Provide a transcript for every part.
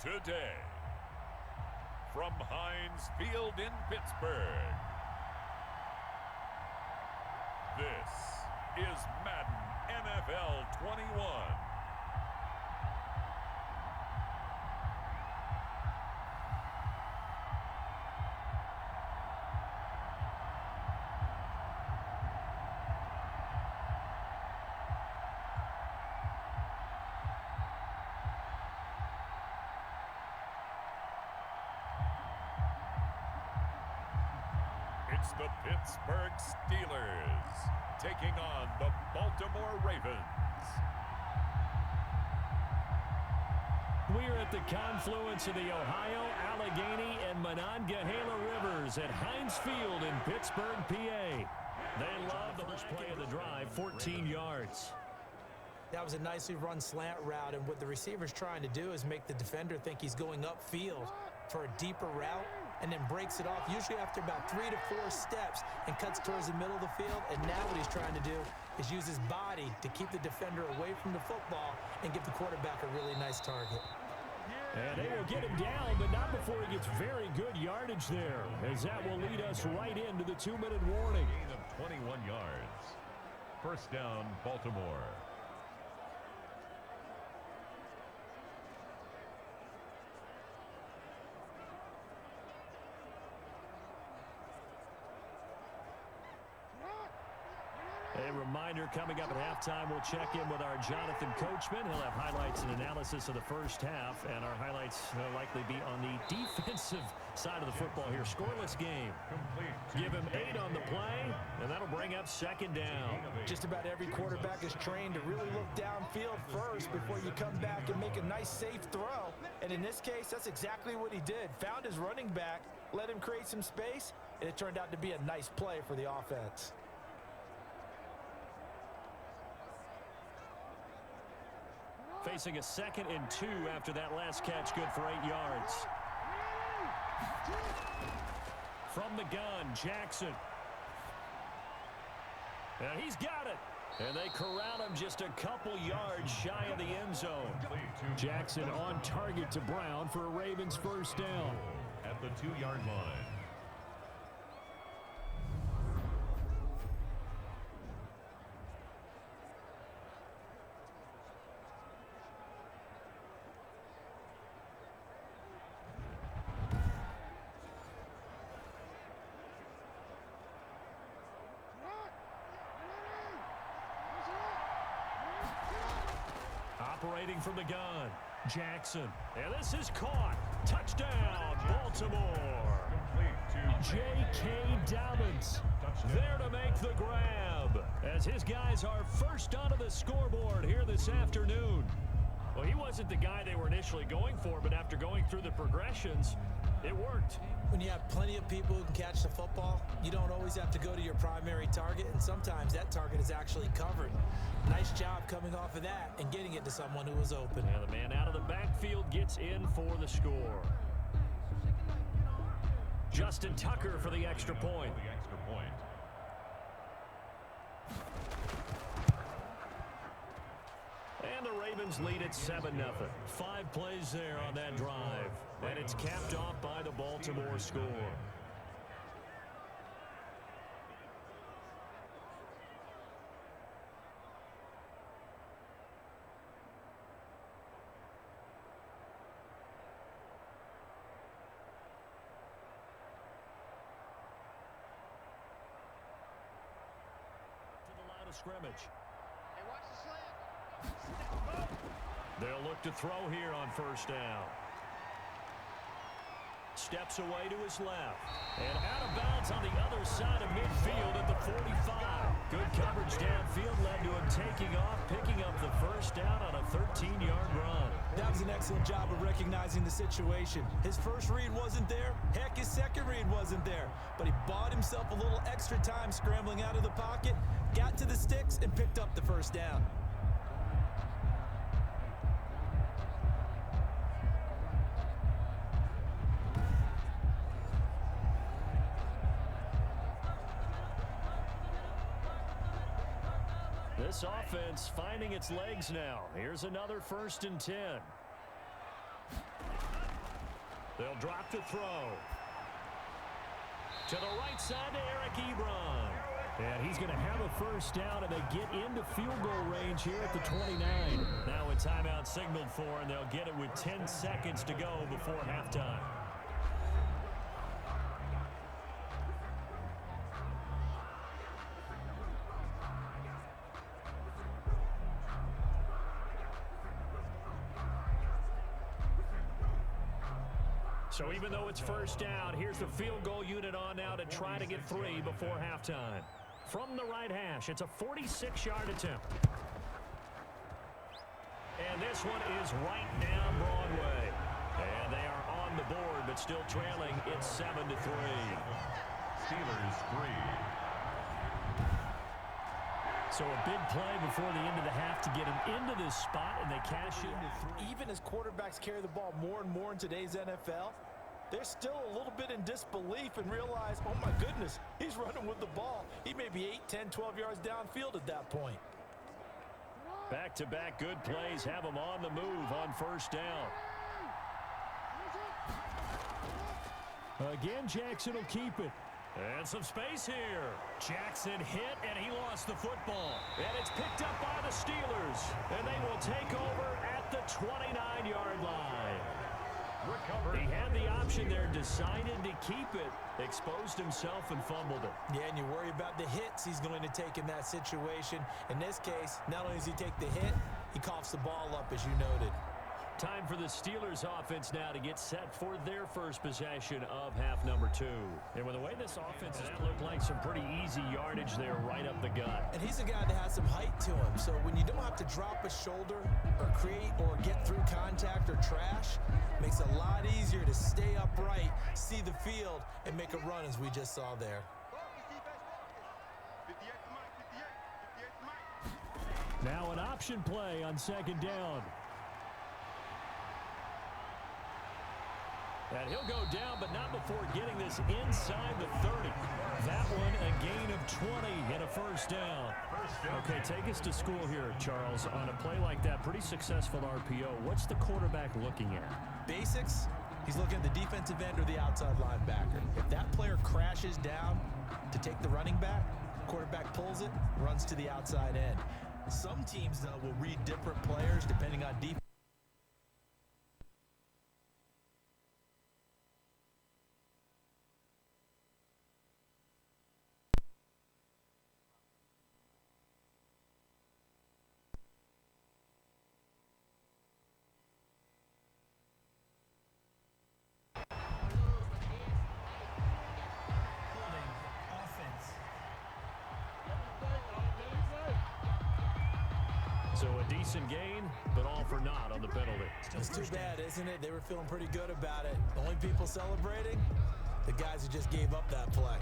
today. From Heinz Field in Pittsburgh, this is Madden NFL 21. It's the Pittsburgh Steelers taking on the Baltimore Ravens. We're at the confluence of the Ohio, Allegheny, and Monongahela Rivers at Heinz Field in Pittsburgh, PA. They love the first play of the drive, 14 yards. That was a nicely run slant route, and what the receiver's trying to do is make the defender think he's going upfield for a deeper route, and then breaks it off, usually after about 3 to 4 steps, and cuts towards the middle of the field. And now what he's trying to do is use his body to keep the defender away from the football and give the quarterback a really nice target. And they will get him down, but not before he gets very good yardage there, as that will lead us right into the 2-minute warning. Gain of 21 yards. First down, Baltimore. A reminder, coming up at halftime, we'll check in with our Jonathan Coachman. He'll have highlights and analysis of the first half, and our highlights will likely be on the defensive side of the football here. Scoreless game. Give him 8 on the play, and that'll bring up second down. Just about every quarterback is trained to really look downfield first before you come back and make a nice, safe throw. And in this case, that's exactly what he did. Found his running back, let him create some space, and it turned out to be a nice play for the offense. Facing a 2nd and 2 after that last catch, good for 8 yards. From the gun, Jackson. And he's got it. And they corral him just a couple yards shy of the end zone. Jackson on target to Brown for a Ravens first down. At the 2-yard line. Operating from the gun, Jackson. And this is caught. Touchdown, Baltimore. J.K. Dobbins there to make the grab as his guys are first onto the scoreboard here this afternoon. Well, he wasn't the guy they were initially going for, but after going through the progressions, it worked. When you have plenty of people who can catch the football, you don't always have to go to your primary target, and sometimes that target is actually covered. Nice job coming off of that and getting it to someone who was open. Now the man out of the backfield gets in for the score. Justin Tucker for the extra point. And the Ravens lead at 7-0. 5 plays there on that drive. And it's capped off by the Baltimore score. To the line of scrimmage. Hey, watch the slant. They'll look to throw here on first down. Steps away to his left. And out of bounds on the other side of midfield at the 45. Good coverage downfield led to him taking off, picking up the first down on a 13-yard run. That was an excellent job of recognizing the situation. His first read wasn't there. Heck, his second read wasn't there. But he bought himself a little extra time scrambling out of the pocket, got to the sticks, and picked up the first down. This offense finding its legs now. Here's another 1st and 10. They'll drop to throw. To the right side to Eric Ebron. And he's going to have a first down, and they get into field goal range here at the 29. Now a timeout signaled for, and they'll get it with 10 seconds to go before halftime. So even though it's first down, here's the field goal unit on now to try to get 3 before halftime. From the right hash, it's a 46-yard attempt. And this one is right down Broadway. And they are on the board, but still trailing. It's 7-3. Steelers 3. So a big play before the end of the half to get him into this spot, and they cash into 3. Even as quarterbacks carry the ball more and more in today's NFL, they're still a little bit in disbelief and realize, oh my goodness, he's running with the ball. He may be 8, 10, 12 yards downfield at that point. Back-to-back good plays have him on the move on first down. Again, Jackson will keep it. And some space here. Jackson hit, and he lost the football. And it's picked up by the Steelers. And they will take over at the 29-yard line. Recovered. He had the option there, decided to keep it, exposed himself and fumbled it. Yeah, and you worry about the hits he's going to take in that situation. In this case, not only does he take the hit, he coughs the ball up, as you noted. Time for the Steelers offense now to get set for their first possession of half number 2. And with the way this offense has looked like some pretty easy yardage there right up the gut. And he's a guy that has some height to him, so when you don't have to drop a shoulder or create or get through contact or trash, makes it a lot easier to stay upright, see the field, and make a run as we just saw there. Now an option play on second down. And he'll go down, but not before getting this inside the 30. That one a gain of 20 and a first down. Okay, take us to school here, Charles. On a play like that, pretty successful RPO. What's the quarterback looking at? Basics. He's looking at the defensive end or the outside linebacker. If that player crashes down to take the running back, quarterback pulls it, runs to the outside end. Some teams, though, will read different players depending on defense. So a decent gain, but all for naught on the penalty. It's too bad, isn't it? They were feeling pretty good about it. The only people celebrating, the guys who just gave up that play.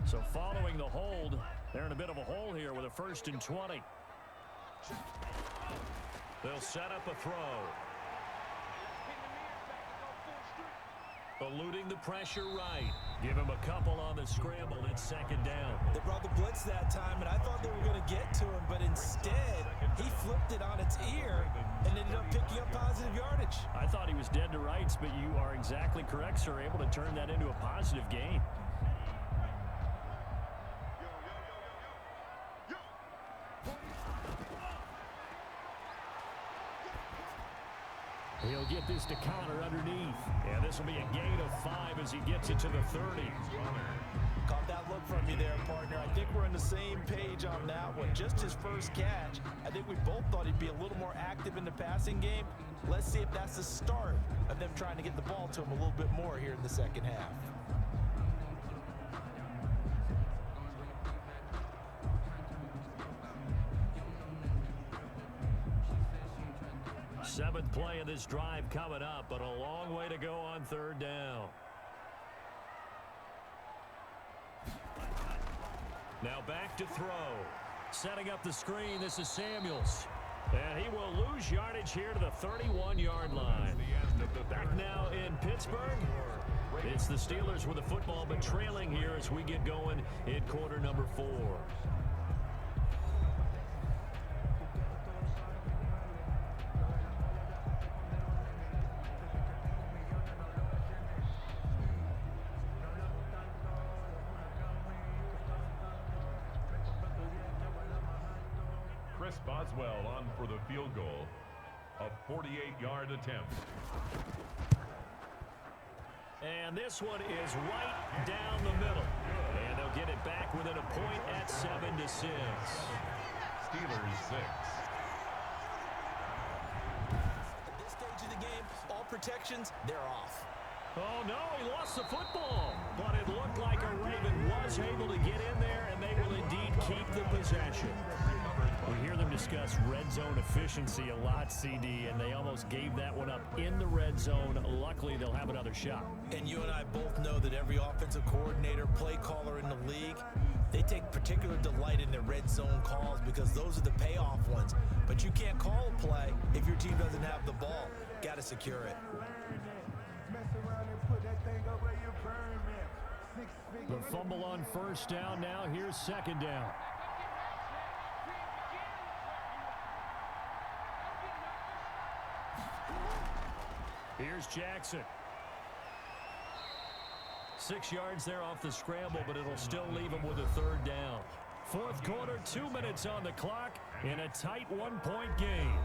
So following the hold, they're in a bit of a hole here with a 1st and 20. They'll set up a throw. Eluding the pressure right. Give him a couple on the scramble. It's second down. They brought the blitz that time, and I thought they were going to get to him, but instead, he flipped it on its ear and ended up picking up positive yardage. I thought he was dead to rights, but you are exactly correct, sir. Able to turn that into a positive gain. He'll get this to counter underneath. And this will be a gain of 5 as he gets it to the 30. Caught that look from you there, partner. I think we're on the same page on that one. Just his first catch. I think we both thought he'd be a little more active in the passing game. Let's see if that's the start of them trying to get the ball to him a little bit more here in the second half. Seventh play of this drive coming up, but a long way to go on third down. Now back to throw. Setting up the screen, this is Samuels. And he will lose yardage here to the 31-yard line. Back now in Pittsburgh. It's the Steelers with the football, but trailing here as we get going in quarter number 4. Chris Boswell on for the field goal. A 48-yard attempt. And this one is right down the middle. And they'll get it back within a point at 7-6. Steelers 6. At this stage of the game, all protections, they're off. Oh, no, he lost the football. But it looked like a Raven was able to get in there, and they will indeed keep the possession. We hear them discuss red zone efficiency a lot, CD, and they almost gave that one up in the red zone. Luckily, they'll have another shot. And you and I both know that every offensive coordinator, play caller in the league, they take particular delight in their red zone calls because those are the payoff ones. But you can't call a play if your team doesn't have the ball. Got to secure it. The fumble on first down now. Here's second down. Here's Jackson. 6 yards there off the scramble, but it'll still leave him with a third down. Fourth quarter, 2 minutes on the clock in a tight one-point game.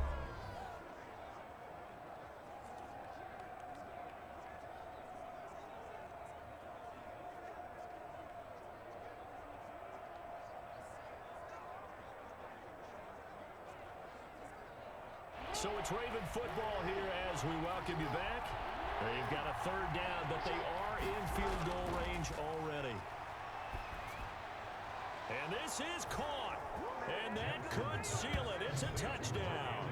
So it's Raven football here as we welcome you back. They've got a third down, but they are in field goal range already. And this is caught. And that could seal it. It's a touchdown.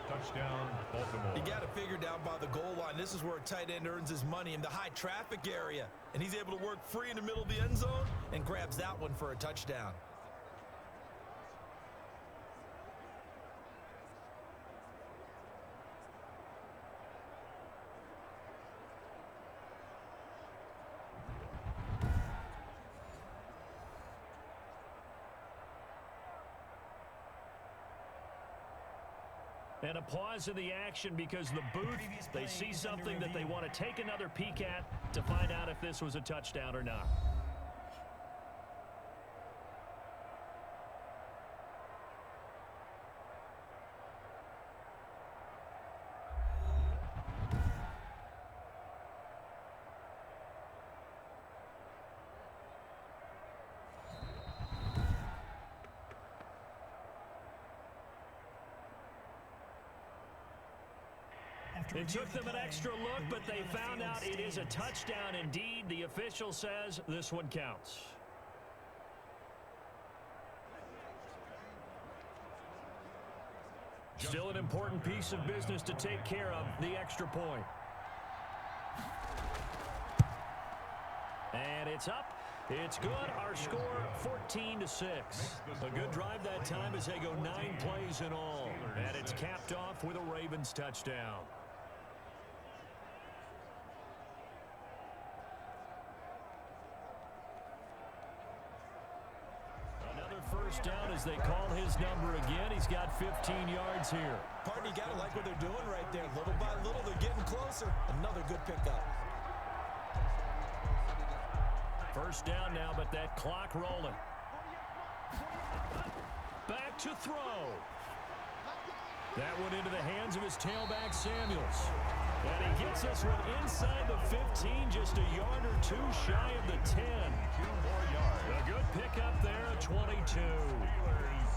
Touchdown, Baltimore. You got to figure down by the goal line. This is where a tight end earns his money, in the high traffic area. And he's able to work free in the middle of the end zone and grabs that one for a touchdown. And a pause in the action because the booth, they see something that they want to take another peek at to find out if this was a touchdown or not. It took them an extra look, but they found out it is a touchdown indeed. The official says this one counts. Still an important piece of business to take care of, the extra point. And it's up. It's good. Our score, 14-6. A good drive that time as they go 9 plays in all. And it's capped off with a Ravens touchdown. First down as they call his number again. He's got 15 yards here. Partner, you got to like what they're doing right there. Little by little, they're getting closer. Another good pickup. First down now, but that clock rolling. Back to throw. That one into the hands of his tailback, Samuels. And he gets this one inside the 15, just a yard or two shy of the 10. 2 more yards. A good pickup there, a 22. Steelers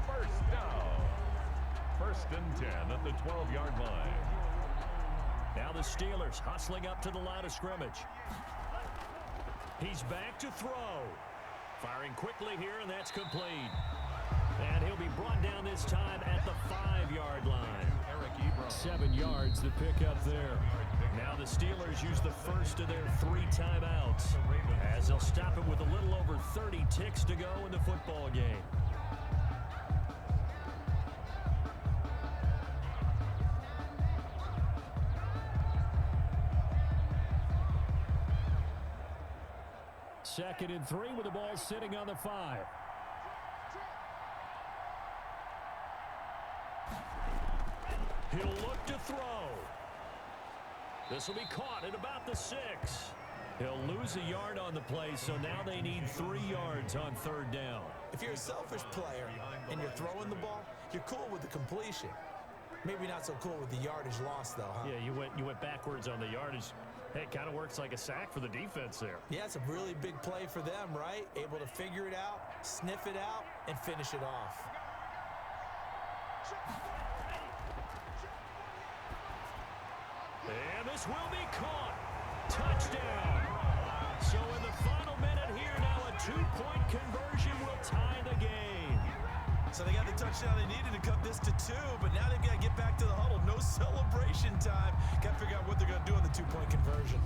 first down. First and 10 at the 12-yard line. Now the Steelers hustling up to the line of scrimmage. He's back to throw. Firing quickly here, and that's complete. And he'll be brought down this time at the 5-yard line. 7 yards the pickup there. Now the Steelers use the first of their 3 timeouts as they'll stop it with a little over 30 ticks to go in the football game. Second and 3 with the ball sitting on the 5. He'll look to throw. This will be caught at about the 6. He'll lose a yard on the play, so now they need 3 yards on 3rd down. If you're a selfish player and you're throwing the ball, you're cool with the completion. Maybe not so cool with the yardage loss, though, huh? Yeah, you went backwards on the yardage. Hey, it kind of works like a sack for the defense there. Yeah, it's a really big play for them, right? Able to figure it out, sniff it out, and finish it off. And this will be caught. Touchdown. So in the final minute here now, a 2-point conversion will tie the game. So they got the touchdown they needed to cut this to 2, but now they've got to get back to the huddle. No celebration time. Got to figure out what they're going to do on the 2-point conversion.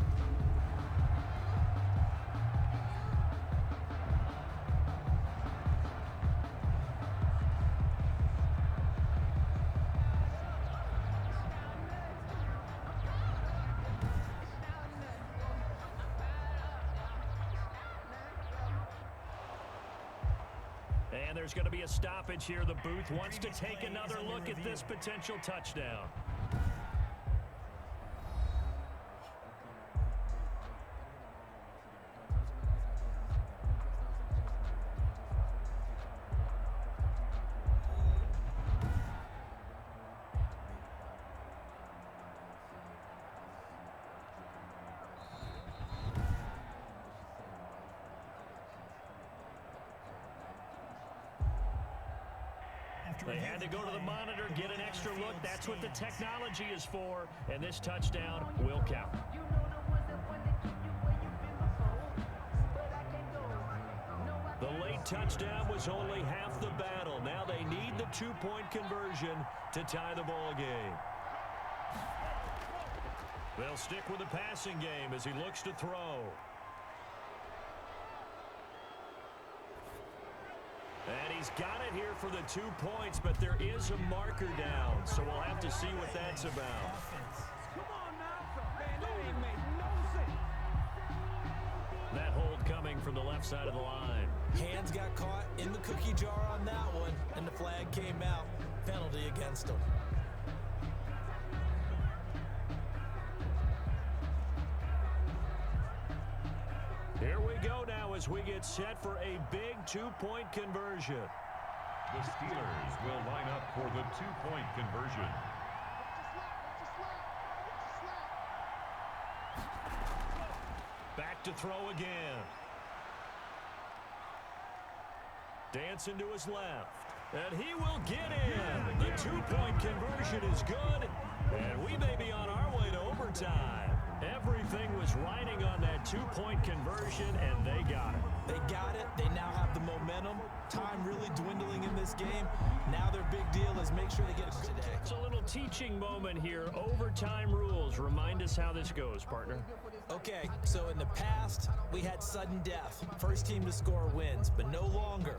And there's going to be a stoppage here. The booth wants to take another look at this potential touchdown. They had to go to the monitor, get an extra look. That's what the technology is for, and this touchdown will count. The late touchdown was only half the battle. Now they need the 2-point conversion to tie the ball game. They'll stick with the passing game as he looks to throw. And he's got it here for the 2 points, but there is a marker down, so we'll have to see what that's about. That hold coming from the left side of the line. Hands got caught in the cookie jar on that one, and the flag came out. Penalty against him. Here we go now as we get set for a big 2-point conversion. The Steelers will line up for the 2-point conversion. Back to throw again. Dancing to his left. And he will get in. The 2-point conversion is good. And we may be on our way to overtime. Everything was riding on that 2-point conversion, and they got it. They got it. They now have the momentum. Time really dwindling in this game. Now their big deal is make sure they get it today. It's a little teaching moment here. Overtime rules. Remind us how this goes, partner. Okay, so in the past, we had sudden death. First team to score wins, but no longer.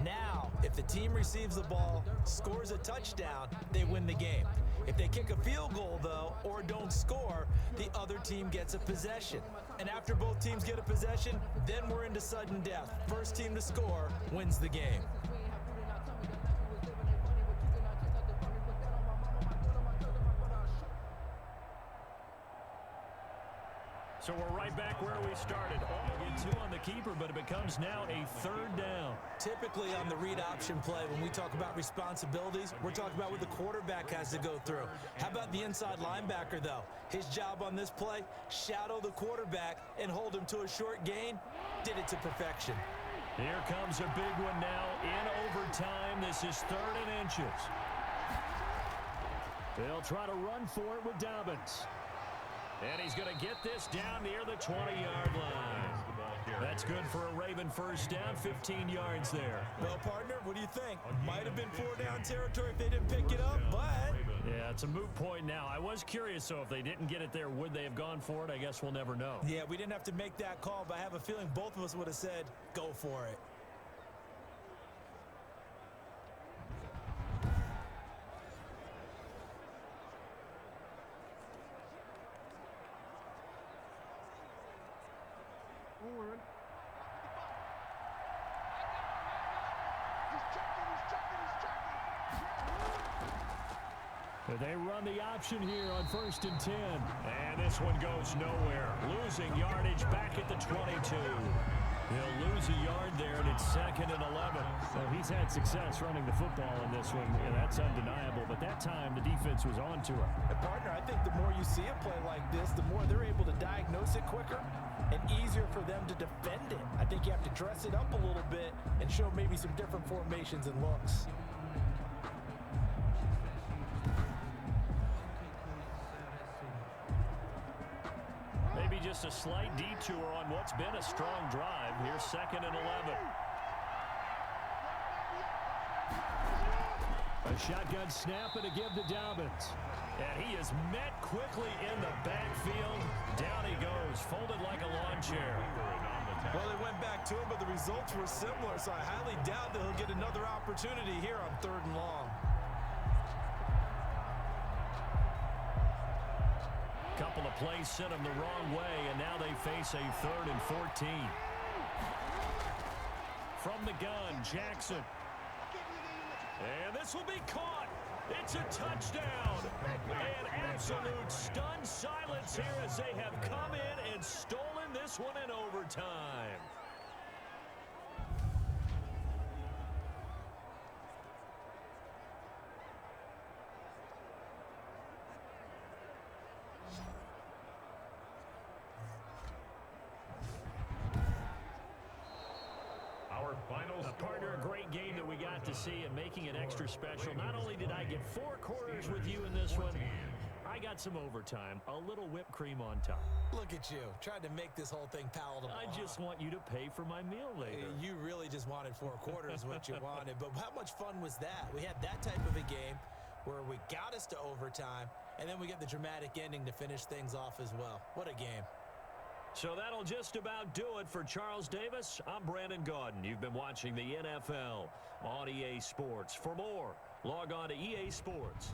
Now, if the team receives the ball, scores a touchdown, they win the game. If they kick a field goal, though, or don't score, the other team gets a possession. And after both teams get a possession, then we're into sudden death. First team to score wins the game. So we're right back where we started. All 2 on the keeper, but it becomes now a 3rd down. Typically on the read option play, when we talk about responsibilities, we're talking about what the quarterback has to go through. How about the inside linebacker, though? His job on this play, shadow the quarterback and hold him to a short gain. Did it to perfection. Here comes a big one now in overtime. This is 3rd and inches. They'll try to run for it with Dobbins. And he's going to get this down near the 20-yard line. That's good for a Raven first down, 15 yards there. Well, partner, what do you think? Might have been 4-down territory if they didn't pick it up, but... Yeah, it's a moot point now. I was curious, so if they didn't get it there, would they have gone for it? I guess we'll never know. Yeah, we didn't have to make that call, but I have a feeling both of us would have said, go for it. But they run the option here on 1st and 10. And this one goes nowhere. Losing yardage back at the 22. He'll lose a yard there, and it's 2nd and 11. Well, he's had success running the football in this one, and that's undeniable. But that time, the defense was on to him. And partner, I think the more you see a play like this, the more they're able to diagnose it quicker and easier for them to defend it. I think you have to dress it up a little bit and show maybe some different formations and looks. Maybe just a slight detour on what's been a strong drive. Here's 2nd and 11. A shotgun snap and a give to Dobbins. And he is met quickly in the backfield. Down he goes, folded like a lawn chair. Well, they went back to him, but the results were similar, so I highly doubt that he'll get another opportunity here on 3rd and long. Couple of plays sent him the wrong way, and now they face a 3rd and 14. From the gun, Jackson. And this will be caught. It's a touchdown. An absolute stunned silence here as they have come in and stolen this one in overtime. Partner, a great game that we got to see and making it extra special. Not only did I get 4 quarters with you in this one, I got some overtime, a little whipped cream on top. Look at you, trying to make this whole thing palatable. I just want you to pay for my meal later. You really just wanted 4 quarters, what you wanted. But how much fun was that? We had that type of a game where we got us to overtime, and then we get the dramatic ending to finish things off as well. What a game. So that'll just about do it for Charles Davis. I'm Brandon Gaudin. You've been watching the NFL on EA Sports. For more, log on to EA Sports.